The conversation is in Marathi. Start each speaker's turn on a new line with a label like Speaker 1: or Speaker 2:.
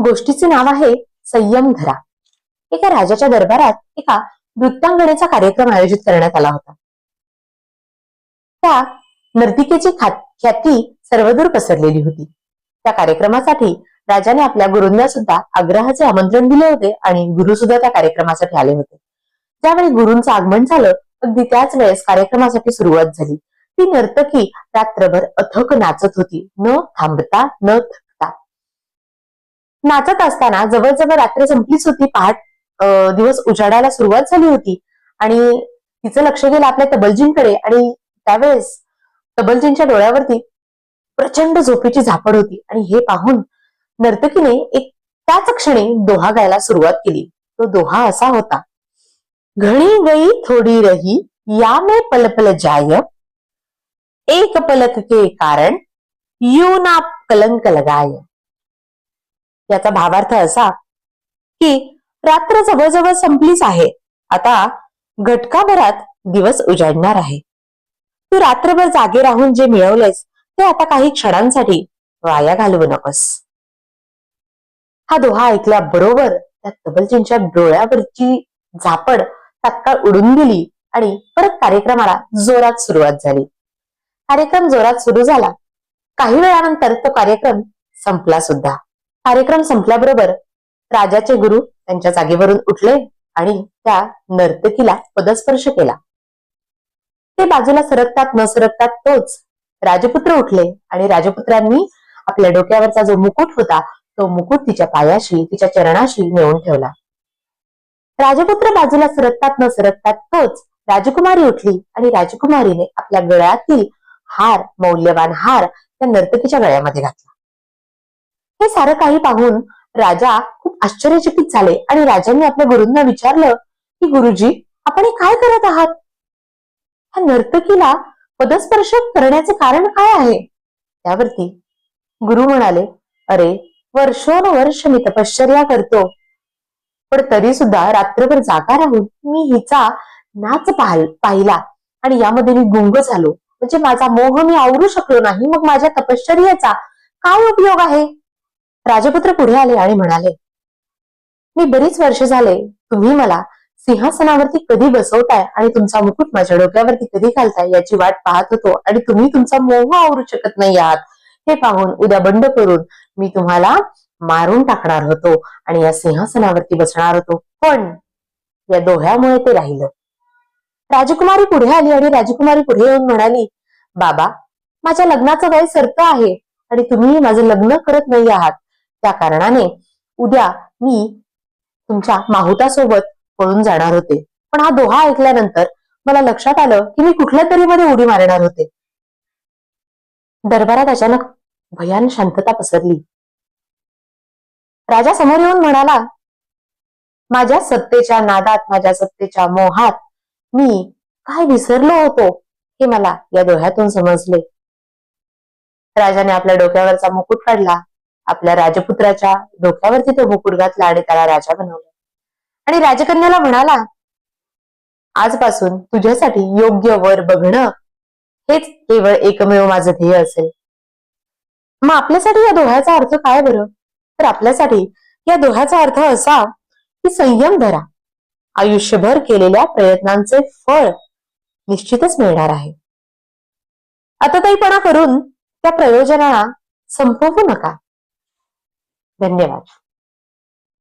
Speaker 1: गोष्टीचे नाव आहे संयम धरा. एका राजाच्या दरबारात एका नृत्यांगनेचा कार्यक्रम आयोजित करण्यात आला होता. त्या नर्तिकेची ख्याती सर्वदूर पसरलेली होती. त्या कार्यक्रमासाठी राजाने आपल्या गुरूंना सुद्धा आग्रहाचे आमंत्रण दिले होते आणि गुरु सुद्धा त्या कार्यक्रमासाठी आले होते. ज्यावेळी गुरूंचं आगमन झालं, अगदी त्याच वेळेस कार्यक्रमासाठी सुरुवात झाली. ती नर्तकी रात्रभर अथक नाचत होती, न थांबता न थकता. नाचत असताना जवळजवळ रात्र संपलीच होती. दिवस उजाडायला सुरुवात झाली होती आणि तिचं लक्ष गेलं आपल्या तबलजींकडे आणि त्यावेळेस तबलजींच्या डोळ्यावरती प्रचंड झोपेची झापड होती आणि हे पाहून नर्तकीने त्याच क्षणी दोहा गायला सुरुवात केली. तो दोहा असा होता: घणी गई थोडी रही या में पल पल जाय, एक पलक के कारण यू ना कलंक लगाय. याचा भावार्थ असा की रात्र जवळजवळ संपलीच आहे, आता घटकाभरात दिवस उजाडणार आहे. तू रात्रभर जागे राहून जे मिळवलेस ते आता काही क्षणांसाठी वाया घालवू नकोस. हा दोहा ऐकल्याबरोबर त्या तबलजींच्या डोळ्यावरची झापड तात्काळ उडून गेली आणि परत कार्यक्रमाला जोरात सुरुवात झाली. कार्यक्रम जोरात सुरू झाला. काही वेळानंतर तो कार्यक्रम संपला सुद्धा. कार्यक्रम संपल्याबरोबर राजाचे गुरु त्यांच्या जागेवरून उठले आणि त्या नर्तकीला पदस्पर्श केला. ते बाजूला सरकतात न सरकतात तोच राजपुत्र उठले आणि राजपुत्रांनी आपल्या डोक्यावरचा जो मुकुट होता तो मुकुट तिच्या पायाशी, तिच्या चरणाशी नेऊन ठेवला. राजपुत्र बाजूला सरकतात न सरकतात तोच राजकुमारी उठली आणि राजकुमारीने आपल्या गळ्यातील हार, मौल्यवान हार त्या नर्तकीच्या गळ्यामध्ये घातला. हे सारं काही पाहून राजा खूप आश्चर्यचकित झाले आणि राजांनी आपल्या गुरूंना विचारलं की गुरुजी, आपण हे काय करत आहात? ह्या नर्तकीला पदस्पर्श करण्याचे कारण काय आहे? त्यावरती गुरु म्हणाले, अरे, वर्षोनवर्ष मी तपश्चर्या करतो, पण तरी सुद्धा रात्रभर जागा राहून मी हिचा नाच पाहिला आणि यामध्ये मी गुंग झालो. म्हणजे माझा मोह मी आवरू शकलो नाही, मग माझ्या तपश्चर्याचा काय उपयोग आहे? राजपुत्र पुढे आले आणि म्हणाले, मी बरीच वर्ष झाले तुम्ही मला सिंहासनावरती कधी बसवताय आणि तुमचा मुकुट माझ्या डोक्यावरती कधी घालताय याची वाट पाहत होतो आणि तुम्ही तुमचा मोह आवरू शकत नाही आहात. हे पाहून उद्या बंड करून मी तुम्हाला मारून टाकणार होतो आणि या सिंहासनावरती बसणार होतो, पण या दोह्यामुळे ते राहिलं. राजकुमारी पुढे आली आणि राजकुमारी पुढे येऊन म्हणाली, बाबा, माझ्या लग्नाचं वय सरतं आहे आणि तुम्ही माझं लग्न करत नाही आहात. त्या कारणाने उद्या मी तुमच्या माहुतासोबत पळून जाणार होते, पण हा दोहा ऐकल्यानंतर मला लक्षात आलं की मी कुठल्या तरी मध्ये उडी मारणार होते. दरबारात अचानक भयान शांतता पसरली. राजा समोर येऊन म्हणाला, माझ्या सत्तेच्या नादात, माझ्या सत्तेच्या मोहात मी काय विसरलो होतो हे मला या दोह्यातून समजले. राजाने आपल्या डोक्यावरचा मुकुट काढला, आपल्या राजपुत्राच्या डोक्यावरती तो मुकुट घातला आणि त्याला राजा बनवलं आणि राजकन्याला म्हणाला, आजपासून तुझ्यासाठी योग्य वर बघणं हेच केवळ एकमेव माझं ध्येय असेल. मग आपल्यासाठी या दोह्याचा अर्थ काय बरं? तर आपल्यासाठी या दोह्याचा अर्थ असा की संयम धरा. आयुष्यभर केलेल्या प्रयत्नांचे फळ निश्चितच मिळणार आहे. आतताईपणा करून त्या प्रयोजनाला संपवू नका. धन्यवाद.